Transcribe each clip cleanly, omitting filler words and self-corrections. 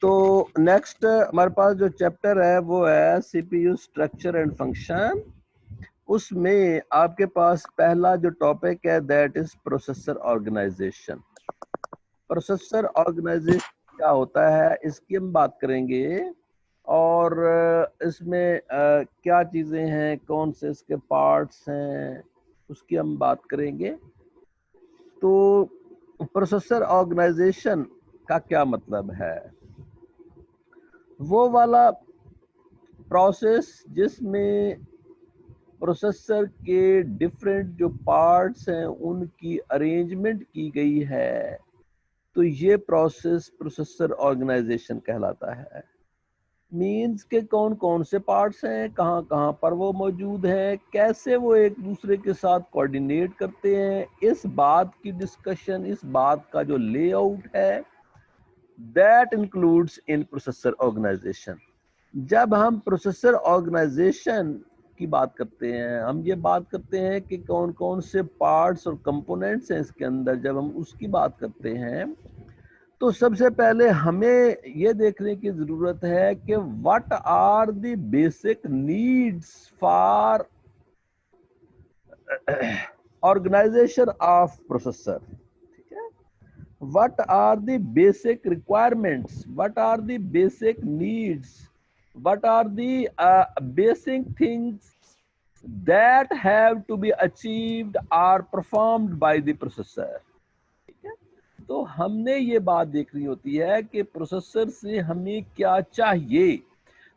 तो नेक्स्ट हमारे पास जो चैप्टर है वो है सीपीयू स्ट्रक्चर एंड फंक्शन। उसमें आपके पास पहला जो टॉपिक है that is processor organisation. Processor organisation क्या होता है इसकी हम बात करेंगे, और इसमें क्या चीज़ें हैं, कौन से इसके पार्ट्स हैं, उसकी हम बात करेंगे। तो प्रोसेसर ऑर्गेनाइजेशन का क्या मतलब है? वो वाला प्रोसेस जिसमें प्रोसेसर के डिफरेंट जो पार्ट्स हैं उनकी अरेंजमेंट की गई है, तो ये प्रोसेस प्रोसेसर ऑर्गेनाइजेशन कहलाता है। मीन्स के कौन कौन से पार्ट्स हैं, कहाँ कहाँ पर वो मौजूद हैं, कैसे वो एक दूसरे के साथ कोऑर्डिनेट करते हैं, इस बात की डिस्कशन, इस बात का जो लेआउट है that includes in processor organisation. जब हम प्रोसेसर ऑर्गेनाइजेशन की बात करते हैं, हम ये बात करते हैं कि कौन कौन से पार्ट्स और कंपोनेंट्स हैं इसके अंदर, जब हम उसकी बात करते हैं तो सबसे पहले हमें ये देखने की जरूरत है कि what are the basic needs for organisation of processor. ठीक है, what are the basic requirements, what are the basic needs, what are the basic things that have to be achieved or performed by the processor। ठीक है, तो हमने ये बात देखनी होती है कि प्रोसेसर से हमें क्या चाहिए,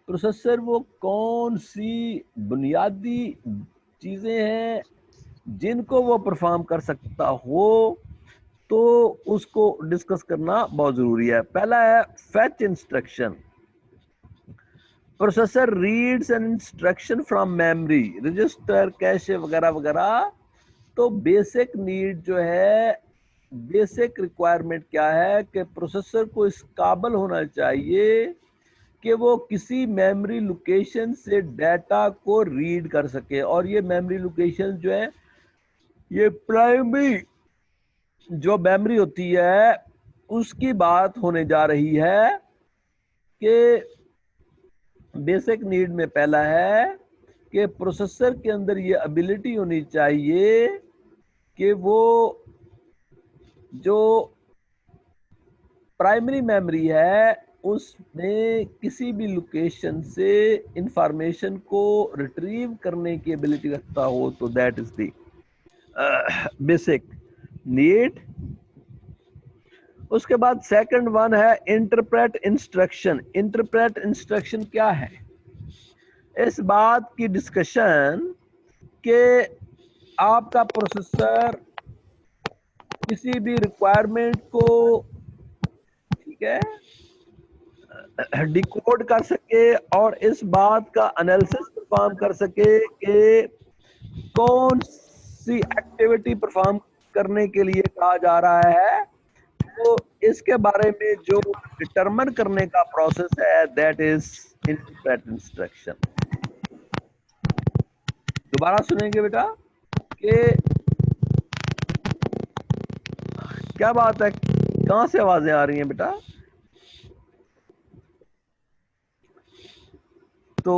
प्रोसेसर वो कौन सी बुनियादी चीजें हैं जिनको वो परफॉर्म कर सकता हो, तो उसको डिस्कस करना बहुत जरूरी है। पहला है fetch instruction. Processor reads an instruction from memory, register, cache वगैरह वगैरह। तो बेसिक नीड जो है, बेसिक रिक्वायरमेंट क्या है कि प्रोसेसर को इस काबिल होना चाहिए कि वो किसी मेमोरी लोकेशन से डाटा को रीड कर सके। और ये मेमोरी लोकेशन जो है, ये प्राइमरी जो मेमोरी होती है उसकी बात होने जा रही है कि बेसिक नीड में पहला है कि प्रोसेसर के अंदर ये एबिलिटी होनी चाहिए कि वो जो प्राइमरी मेमोरी है उसमें किसी भी लोकेशन से इंफॉर्मेशन को रिट्रीव करने की एबिलिटी रखता हो, तो that is the basic need. उसके बाद सेकंड वन है इंटरप्रेट इंस्ट्रक्शन। इंटरप्रेट इंस्ट्रक्शन क्या है? इस बात की डिस्कशन कि आपका प्रोसेसर किसी भी रिक्वायरमेंट को, ठीक है, डिकोड कर सके और इस बात का एनालिसिस परफॉर्म कर सके कि कौन सी एक्टिविटी परफॉर्म करने के लिए कहा जा रहा है, तो इसके बारे में जो डिटरमिन करने का प्रोसेस है दैट इज इंटरप्रेट इंस्ट्रक्शन। दोबारा सुनेंगे बेटा कि क्या बात है, कहां से आवाजें आ रही हैं बेटा? तो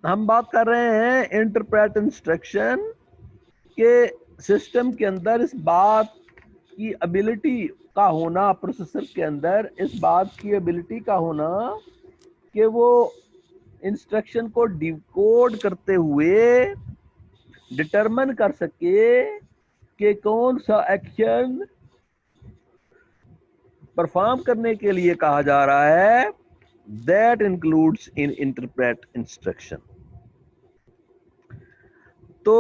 हम बात कर रहे हैं इंटरप्रेट इंस्ट्रक्शन के सिस्टम के अंदर इस बात की एबिलिटी का होना, प्रोसेसर के अंदर इस बात की एबिलिटी का होना कि वो इंस्ट्रक्शन को डिकोड करते हुए डिटरमिन कर सके कि कौन सा एक्शन परफॉर्म करने के लिए कहा जा रहा है, that includes in interpret instruction. तो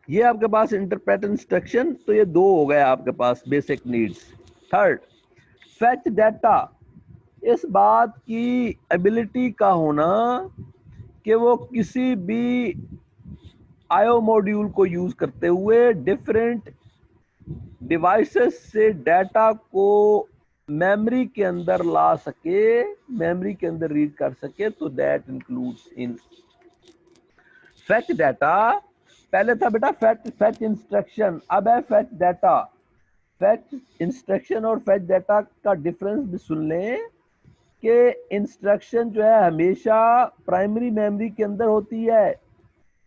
ये आपके पास इंटरप्रेट इंस्ट्रक्शन, तो ये दो हो गए आपके पास basic needs. Third, fetch data. इस बात की एबिलिटी का होना कि वो किसी भी आईओ मॉड्यूल को यूज करते हुए डिफरेंट डिवाइसेस से डाटा को मेमोरी के अंदर ला सके, मेमोरी के अंदर रीड कर सके, तो that includes in fetch data. पहले था बेटा फेच इंस्ट्रक्शन, अब है फेच डाटा। फैच इंस्ट्रक्शन और फैच डाटा का डिफरेंस भी सुन लें कि इंस्ट्रक्शन जो है हमेशा प्राइमरी मेमोरी के अंदर होती है,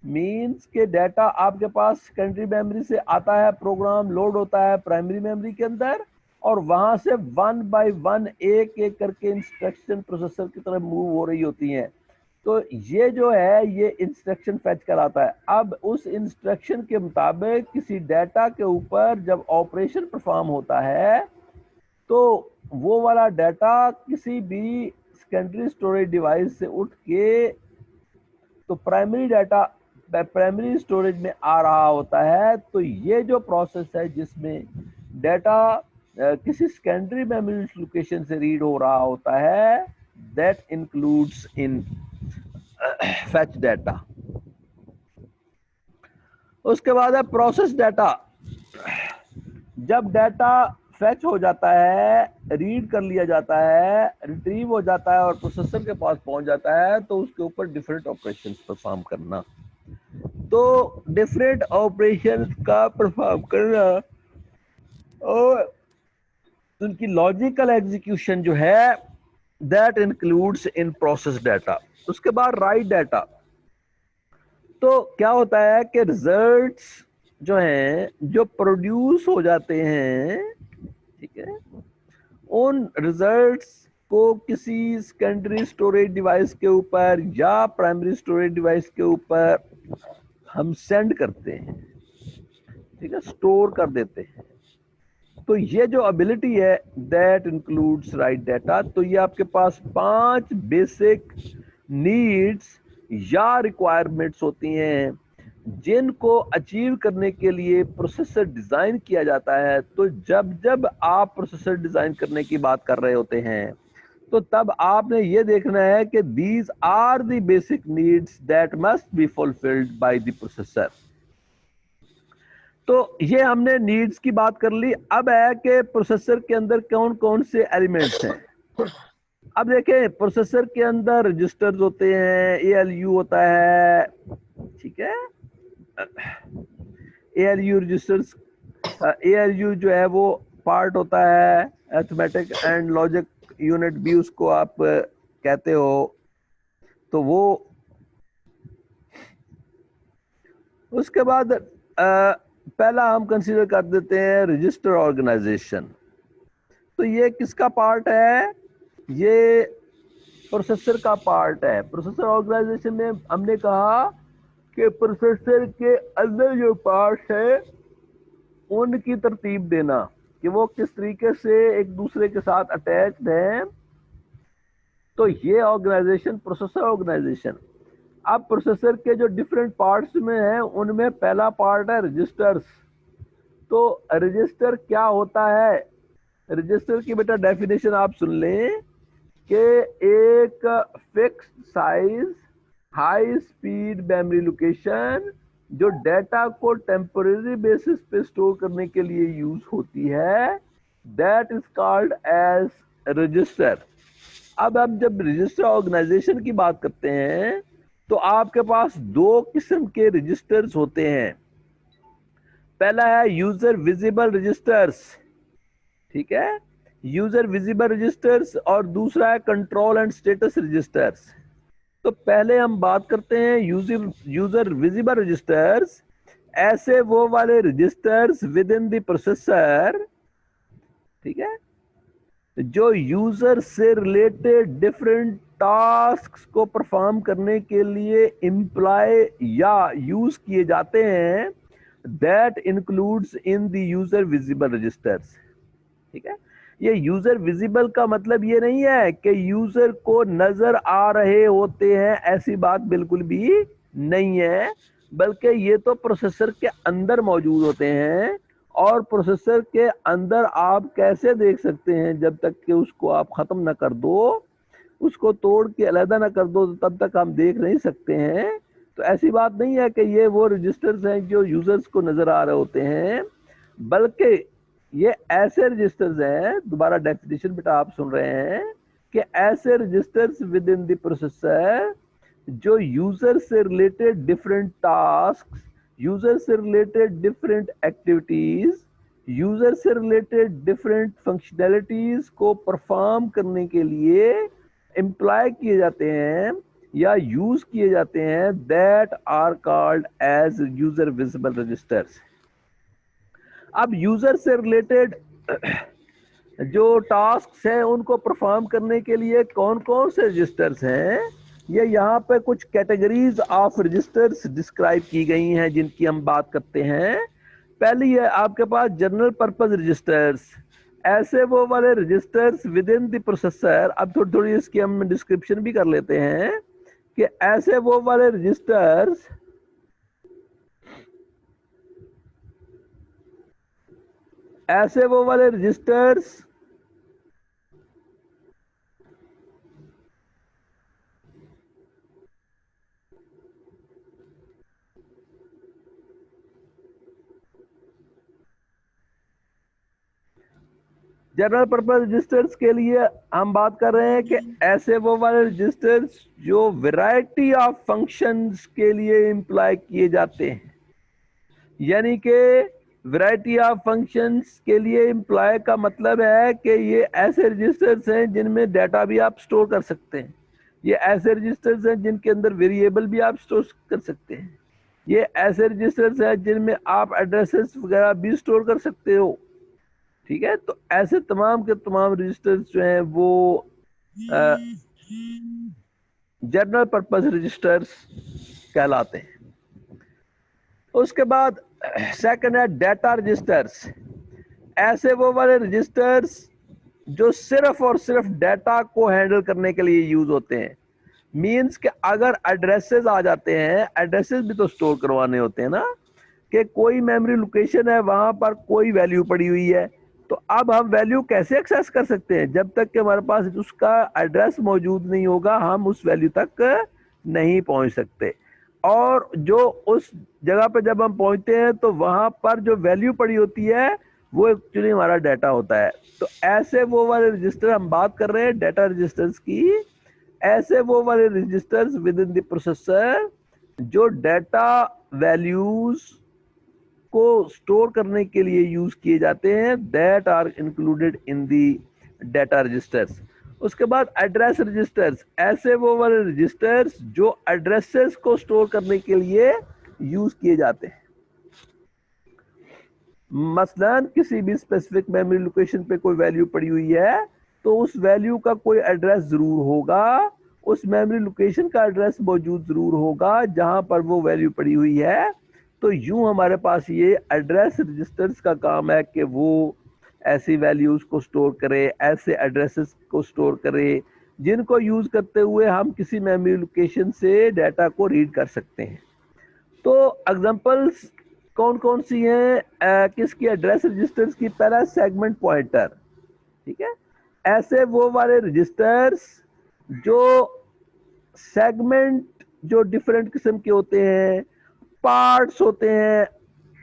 मीन्स के डाटा आपके पास सेकेंडरी मेमोरी से आता है, प्रोग्राम लोड होता है प्राइमरी मेमोरी के अंदर और वहां से 1 बाय 1 एक एक करके इंस्ट्रक्शन प्रोसेसर की तरफ मूव हो रही होती हैं। तो ये जो है ये इंस्ट्रक्शन फैच कराता है। अब उस इंस्ट्रक्शन के मुताबिक किसी डाटा के ऊपर जब ऑपरेशन परफॉर्म होता है तो वो वाला डाटा किसी भी सेकेंडरी स्टोरेज डिवाइस से उठ के तो प्राइमरी स्टोरेज में आ रहा होता है। तो ये जो प्रोसेस है जिसमें डाटा किसी सेकेंडरी मेमोरी लोकेशन से रीड हो रहा होता है, that includes in fetch data. उसके बाद है प्रोसेस डाटा। जब डाटा फैच हो जाता है, रीड कर लिया जाता है, रिट्रीव हो जाता है और प्रोसेसर के पास पहुंच जाता है तो उसके ऊपर डिफरेंट ऑपरेशंस परफॉर्म करना। तो डिफरेंट ऑपरेशंस का परफॉर्म करना और उनकी लॉजिकल एग्जीक्यूशन जो है that includes in process data. उसके बाद राइट डाटा। तो क्या होता है कि रिजल्ट्स जो हैं जो प्रोड्यूस हो जाते हैं, ठीक है, उन रिजल्ट्स को किसी सेकेंडरी स्टोरेज डिवाइस के ऊपर या प्राइमरी स्टोरेज डिवाइस के ऊपर हम सेंड करते हैं, ठीक है, स्टोर कर देते हैं। तो ये जो एबिलिटी है दैट इंक्लूड्स राइट डाटा। तो ये आपके पास 5 बेसिक नीड्स या रिक्वायरमेंट्स होती हैं जिनको अचीव करने के लिए प्रोसेसर डिजाइन किया जाता है। तो जब जब आप प्रोसेसर डिजाइन करने की बात कर रहे होते हैं तो तब आपने ये देखना है कि these are the basic needs that must be fulfilled by the processor. तो ये हमने नीड्स की बात कर ली। अब है कि प्रोसेसर के अंदर कौन कौन से एलिमेंट्स हैं। अब देखें प्रोसेसर के अंदर रजिस्टर्स होते हैं, एएलयू होता है, ठीक है, एएलयू रजिस्टर्स। एएलयू जो है वो पार्ट होता है अरिथमेटिक एंड लॉजिक यूनिट भी उसको आप कहते हो। तो वो उसके बाद पहला हम कंसीडर कर देते हैं रजिस्टर ऑर्गेनाइजेशन। तो ये किसका पार्ट है? ये प्रोसेसर का पार्ट है। प्रोसेसर ऑर्गेनाइजेशन में हमने कहा कि प्रोसेसर के अंदर जो पार्ट्स है उनकी तरतीब देना कि वो किस तरीके से एक दूसरे के साथ अटैच्ड हैं। तो ये ऑर्गेनाइजेशन प्रोसेसर ऑर्गेनाइजेशन। अब प्रोसेसर के जो डिफरेंट पार्ट्स में है उनमें पहला पार्ट है रजिस्टर्स। तो रजिस्टर क्या होता है? रजिस्टर की बेटा डेफिनेशन आप सुन लें कि एक fixed size high speed memory location जो डाटा को टेम्परेरी बेसिस पे स्टोर करने के लिए यूज होती है, that is called as register. अब हम जब रजिस्टर ऑर्गेनाइजेशन की बात करते हैं तो आपके पास 2 किस्म के रजिस्टर्स होते हैं। पहला है यूजर विजिबल रजिस्टर्स, ठीक है, यूजर विजिबल रजिस्टर्स, और दूसरा है कंट्रोल एंड स्टेटस रजिस्टर्स। तो पहले हम बात करते हैं यूजर विजिबल रजिस्टर्स। ऐसे वो वाले registers within the processor, ठीक है, जो यूजर से रिलेटेड डिफरेंट टास्क को परफॉर्म करने के लिए इम्प्लॉय या यूज किए जाते हैं, that includes in the user visible registers, ठीक है। ये यूजर विजिबल का मतलब ये नहीं है कि यूजर को नजर आ रहे होते हैं, ऐसी बात बिल्कुल भी नहीं है, बल्कि ये तो प्रोसेसर के अंदर मौजूद होते हैं। और प्रोसेसर के अंदर आप कैसे देख सकते हैं? जब तक कि उसको आप खत्म ना कर दो, उसको तोड़ के अलग ना कर दो, तो तब तक हम देख नहीं सकते हैं। तो ऐसी बात नहीं है कि ये वो रजिस्टर्स हैं जो यूजर्स को नजर आ रहे होते हैं, बल्कि ये ऐसे रजिस्टर्स हैं, दोबारा डेफिनेशन बेटा आप सुन रहे हैं, कि ऐसे registers within the processor जो यूजर से रिलेटेड डिफरेंट टास्क, यूजर से रिलेटेड डिफरेंट एक्टिविटीज, यूजर से रिलेटेड डिफरेंट फंक्शनैलिटीज को परफॉर्म करने के लिए एम्प्लॉय किए जाते हैं या यूज किए जाते हैं, that are called as user visible registers. अब यूजर से रिलेटेड जो टास्क हैं उनको परफॉर्म करने के लिए कौन कौन से रजिस्टर्स हैं, ये यहाँ पे कुछ कैटेगरीज ऑफ रजिस्टर्स डिस्क्राइब की गई हैं जिनकी हम बात करते हैं। पहली है आपके पास जनरल पर्पस रजिस्टर्स, ऐसे वो वाले registers within the processor. अब थोड़ी थोड़ी इसकी हम डिस्क्रिप्शन भी कर लेते हैं कि ऐसे वो वाले रजिस्टर्स जनरल पर्पस रजिस्टर्स के लिए हम बात कर रहे हैं कि ऐसे वो वाले रजिस्टर्स जो वैरायटी ऑफ फंक्शंस के लिए इम्प्लॉय किए जाते हैं, यानी कि वैरायटी ऑफ फंक्शंस के लिए इम्प्लॉय का मतलब है कि ये ऐसे रजिस्टर्स हैं जिनमें डाटा भी आप स्टोर कर सकते हैं, ये ऐसे रजिस्टर्स हैं जिनके अंदर वेरिएबल भी आप स्टोर कर सकते हैं, ये ऐसे रजिस्टर्स हैं जिनमें आप एड्रेसेस वगैरह भी स्टोर कर सकते हो। ठीक है, तो ऐसे तमाम के तमाम रजिस्टर्स जो हैं वो जनरल पर्पस रजिस्टर्स कहलाते हैं। उसके बाद सेकंड है डाटा रजिस्टर्स, ऐसे वो वाले रजिस्टर्स जो सिर्फ और सिर्फ डाटा को हैंडल करने के लिए यूज होते हैं। मींस कि अगर एड्रेसेस आ जाते हैं, एड्रेसेस भी तो स्टोर करवाने होते हैं ना, कि कोई मेमोरी लोकेशन है, वहां पर कोई वैल्यू पड़ी हुई है, तो अब हम वैल्यू कैसे एक्सेस कर सकते हैं? जब तक कि हमारे पास उसका एड्रेस मौजूद नहीं होगा हम उस वैल्यू तक नहीं पहुंच सकते। और जो उस जगह पे जब हम पहुंचते हैं तो वहां पर जो वैल्यू पड़ी होती है वो एक्चुअली हमारा डाटा होता है। तो ऐसे वो वाले रजिस्टर हम बात कर रहे हैं डाटा रजिस्टर्स की, ऐसे वो वाले registers within the processor जो डाटा वैल्यूज को स्टोर करने के लिए यूज किए जाते हैं, that are included in the data registers. उसके बाद एड्रेस रजिस्टर्स, ऐसे वो वाले रजिस्टर्स जो एड्रेसेस को स्टोर करने के लिए यूज किए जाते हैं। मसलन किसी भी स्पेसिफिक मेमोरी लोकेशन पे कोई वैल्यू पड़ी हुई है तो उस वैल्यू का कोई एड्रेस जरूर होगा, उस मेमोरी लोकेशन का एड्रेस मौजूद जरूर होगा जहां पर वो वैल्यू पड़ी हुई है। तो यूं हमारे पास ये एड्रेस रजिस्टर्स का काम है कि वो ऐसी वैल्यूज को स्टोर करे, ऐसे एड्रेसेस को स्टोर करे जिनको यूज करते हुए हम किसी मेमोरी लोकेशन से डाटा को रीड कर सकते हैं। तो एग्जांपल्स कौन कौन सी हैं किसकी एड्रेस रजिस्टर्स की? पहला सेगमेंट पॉइंटर, ठीक है, ऐसे वो वाले रजिस्टर्स जो सेगमेंट जो डिफरेंट किस्म के होते हैं, पार्ट्स होते हैं,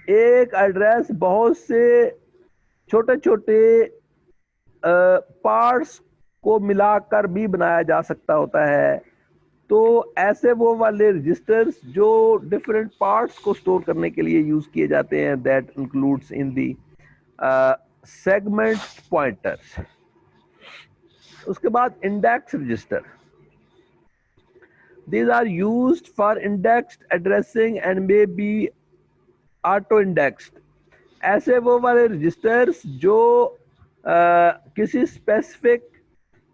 एक एड्रेस बहुत से छोटे छोटे पार्ट्स को मिलाकर भी बनाया जा सकता होता है। तो ऐसे वो वाले रजिस्टर्स जो डिफरेंट पार्ट्स को स्टोर करने के लिए यूज किए जाते हैं, that includes in the segment pointers. उसके बाद index register, these are used for indexed addressing and may be auto indexed। ऐसे वो वाले रजिस्टर्स जो किसी स्पेसिफिक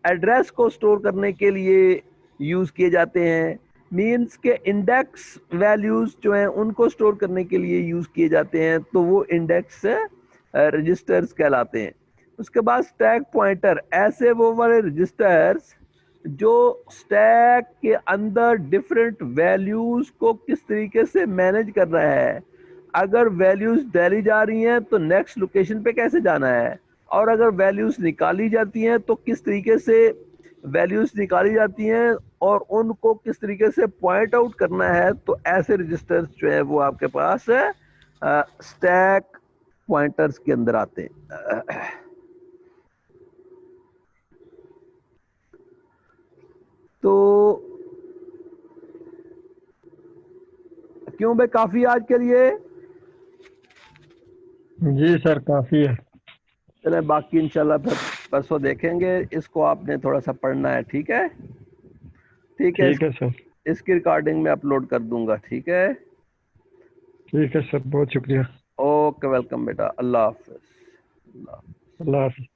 एड्रेस को स्टोर करने के लिए यूज किए जाते हैं, मींस के इंडेक्स वैल्यूज जो हैं उनको स्टोर करने के लिए यूज किए जाते हैं, तो वो इंडेक्स रजिस्टर्स कहलाते हैं। उसके बाद स्टैक पॉइंटर, ऐसे वो वाले रजिस्टर्स जो स्टैक के अंदर डिफरेंट वैल्यूज को किस तरीके से मैनेज कर रहा है, अगर वैल्यूज डाली जा रही हैं तो नेक्स्ट लोकेशन पे कैसे जाना है, और अगर वैल्यूज निकाली जाती हैं तो किस तरीके से वैल्यूज निकाली जाती हैं और उनको किस तरीके से पॉइंट आउट करना है। तो ऐसे रजिस्टर्स जो है वो आपके पास स्टैक पॉइंटर्स के अंदर आते हैं। तो क्यों भाई, काफी आज के लिए? जी सर, काफी है। चले बाकी इंशाल्लाह फिर परसों देखेंगे। इसको आपने थोड़ा सा पढ़ना है, ठीक है? ठीक है, ठीक है सर। इसकी रिकॉर्डिंग में अपलोड कर दूंगा, ठीक है? ठीक है सर, बहुत शुक्रिया। ओके, वेलकम बेटा, अल्लाह हाफिज। अल्लाह हाफिज।